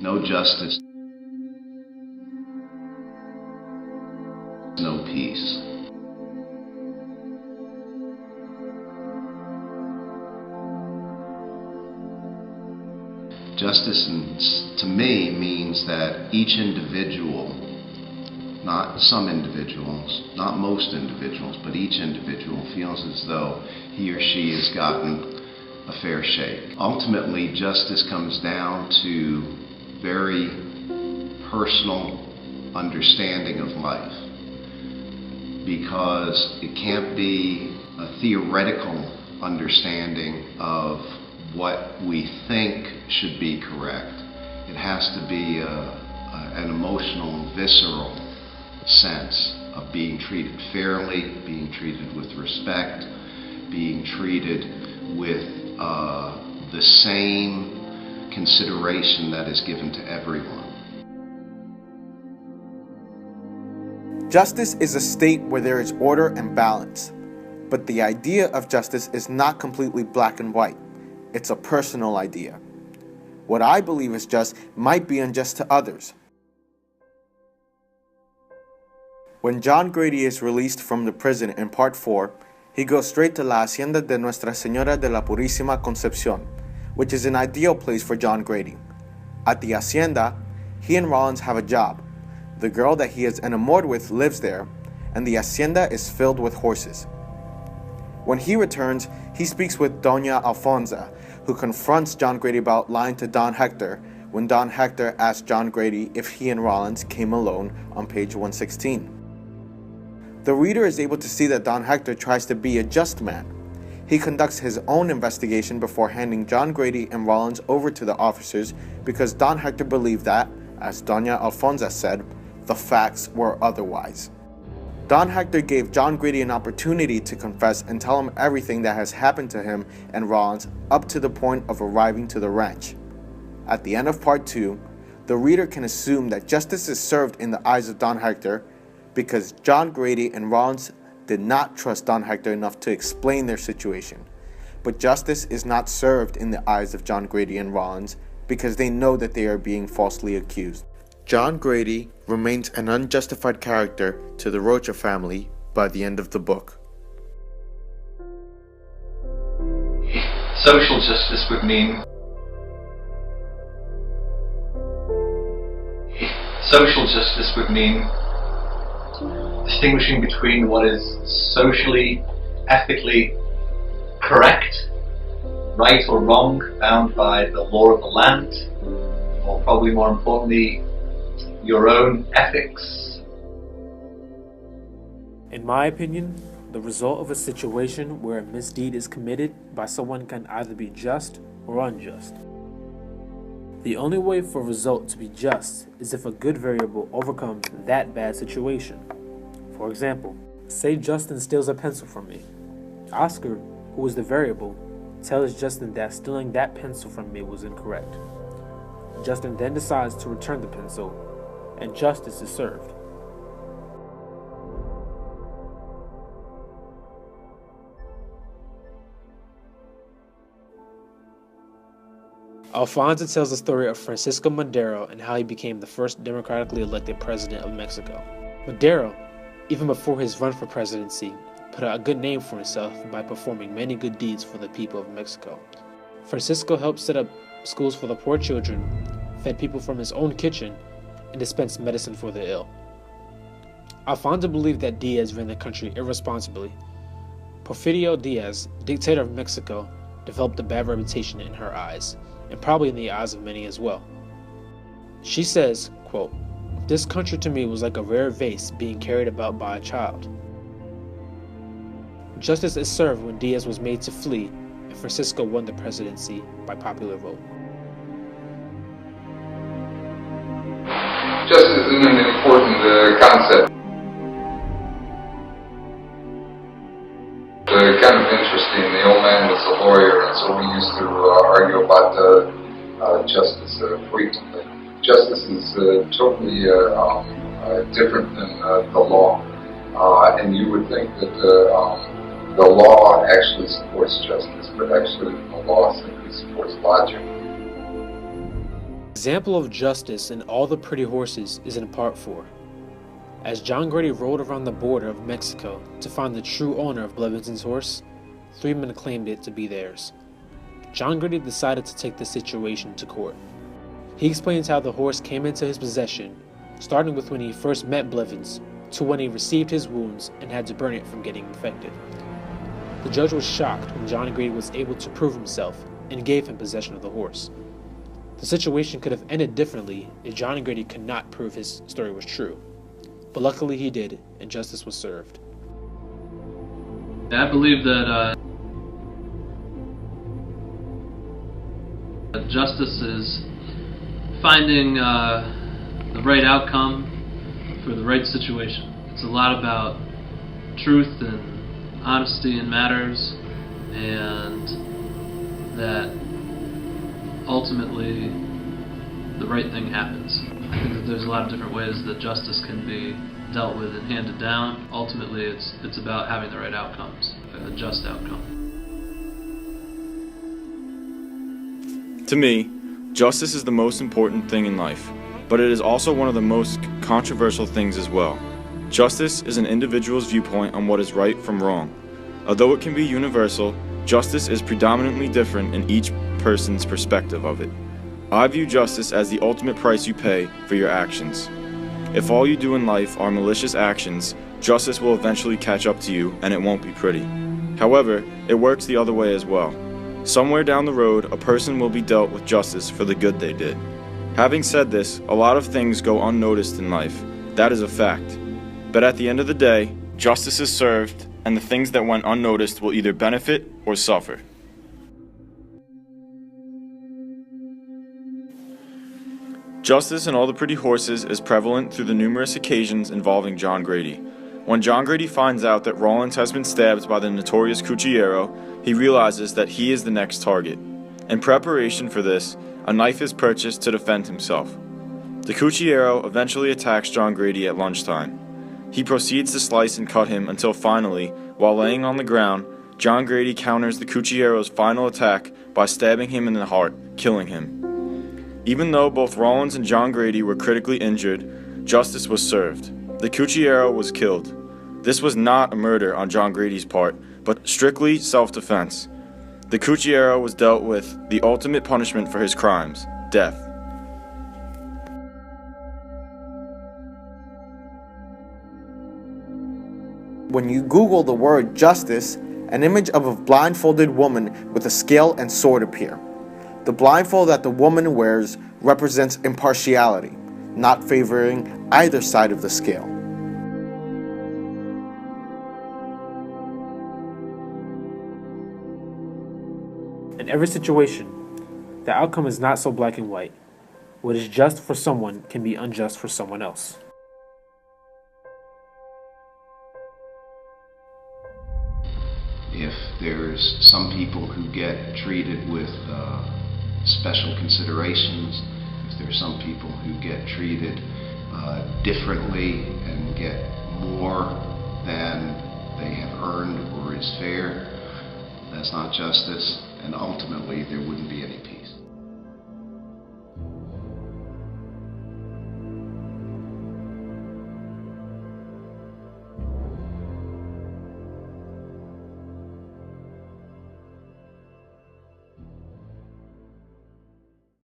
No justice, no peace. Justice, to me, means that each individual, not some individuals, not most individuals, but each individual feels as though he or she has gotten a fair shake. Ultimately, justice comes down to very personal understanding of life, because it can't be a theoretical understanding of what we think should be correct. It has to be an emotional, visceral sense of being treated fairly, being treated with respect, being treated with the same consideration that is given to everyone. Justice is a state where there is order and balance, but the idea of justice is not completely black and white. It's a personal idea. What I believe is just might be unjust to others. When John Grady is released from the prison in Part 4, he goes straight to La Hacienda de Nuestra Señora de la Purísima Concepción, which is an ideal place for John Grady. At the Hacienda, he and Rollins have a job. The girl that he is enamored with lives there, and the Hacienda is filled with horses. When he returns, he speaks with Doña Alfonsa, who confronts John Grady about lying to Don Hector when Don Hector asked John Grady if he and Rollins came alone on page 116. The reader is able to see that Don Hector tries to be a just man. He conducts his own investigation before handing John Grady and Rollins over to the officers because Don Hector believed that, as Doña Alfonsa said, the facts were otherwise. Don Hector gave John Grady an opportunity to confess and tell him everything that has happened to him and Rollins up to the point of arriving to the ranch. At the end of Part 2, the reader can assume that justice is served in the eyes of Don Hector because John Grady and Rollins did not trust Don Hector enough to explain their situation. But justice is not served in the eyes of John Grady and Rollins because they know that they are being falsely accused. John Grady remains an unjustified character to the Rocha family by the end of the book. Social justice would mean distinguishing between what is socially, ethically correct, right or wrong, bound by the law of the land, or probably more importantly, your own ethics. In my opinion, the result of a situation where a misdeed is committed by someone can either be just or unjust. The only way for a result to be just is if a good variable overcomes that bad situation. For example, say Justin steals a pencil from me. Oscar, who is the variable, tells Justin that stealing that pencil from me was incorrect. Justin then decides to return the pencil, and justice is served. Alfonso tells the story of Francisco Madero and how he became the first democratically elected president of Mexico. Madero, even before his run for presidency, put out a good name for himself by performing many good deeds for the people of Mexico. Francisco helped set up schools for the poor children, fed people from his own kitchen, and dispensed medicine for the ill. Alfonso believed that Diaz ran the country irresponsibly. Porfirio Diaz, dictator of Mexico, developed a bad reputation in her eyes, and probably in the eyes of many as well. She says, quote, "This country to me was like a rare vase being carried about by a child." Justice is served when Diaz was made to flee, and Francisco won the presidency by popular vote. Justice is an important concept. Kind of interesting. The old man was a lawyer, and so we used to argue about justice frequently. Justice is totally different than the law, and you would think that the law actually supports justice, but actually the law simply supports logic. example of justice in All the Pretty Horses is in Part 4. As John Grady rode around the border of Mexico to find the true owner of Blevinson's horse, 3 men claimed it to be theirs. John Grady decided to take the situation to court. He explains how the horse came into his possession, starting with when he first met Blevins, to when he received his wounds and had to burn it from getting infected. The judge was shocked when John Grady was able to prove himself and gave him possession of the horse. The situation could have ended differently if John Grady could not prove his story was true. But luckily he did, and justice was served. I believe that justice is finding the right outcome for the right situation. It's a lot about truth and honesty in matters, and that ultimately the right thing happens. I think that there's a lot of different ways that justice can be dealt with and handed down. Ultimately, it's about having the right outcomes, a just outcome. To me, justice is the most important thing in life, but it is also one of the most controversial things as well. Justice is an individual's viewpoint on what is right from wrong. Although it can be universal, justice is predominantly different in each person's perspective of it. I view justice as the ultimate price you pay for your actions. If all you do in life are malicious actions, justice will eventually catch up to you and it won't be pretty. However, it works the other way as well. Somewhere down the road, a person will be dealt with justice for the good they did. Having said this, a lot of things go unnoticed in life. That is a fact. But at the end of the day, justice is served, and the things that went unnoticed will either benefit or suffer. Justice in All the Pretty Horses is prevalent through the numerous occasions involving John Grady. When John Grady finds out that Rawlins has been stabbed by the notorious Cuchillero, he realizes that he is the next target. In preparation for this, a knife is purchased to defend himself. The Cuchillero eventually attacks John Grady at lunchtime. He proceeds to slice and cut him until finally, while laying on the ground, John Grady counters the Cuchillero's final attack by stabbing him in the heart, killing him. Even though both Rawlins and John Grady were critically injured, justice was served. The Cuchillero was killed. This was not a murder on John Grady's part, but strictly self-defense. The Cuchillero was dealt with the ultimate punishment for his crimes, death. When you Google the word justice, an image of a blindfolded woman with a scale and sword appear. The blindfold that the woman wears represents impartiality, not favoring either side of the scale. In every situation, the outcome is not so black and white. What is just for someone can be unjust for someone else. If there's some people who get treated with special considerations, if there's some people who get treated differently and get more than they have earned or is fair, that's not justice, and ultimately there wouldn't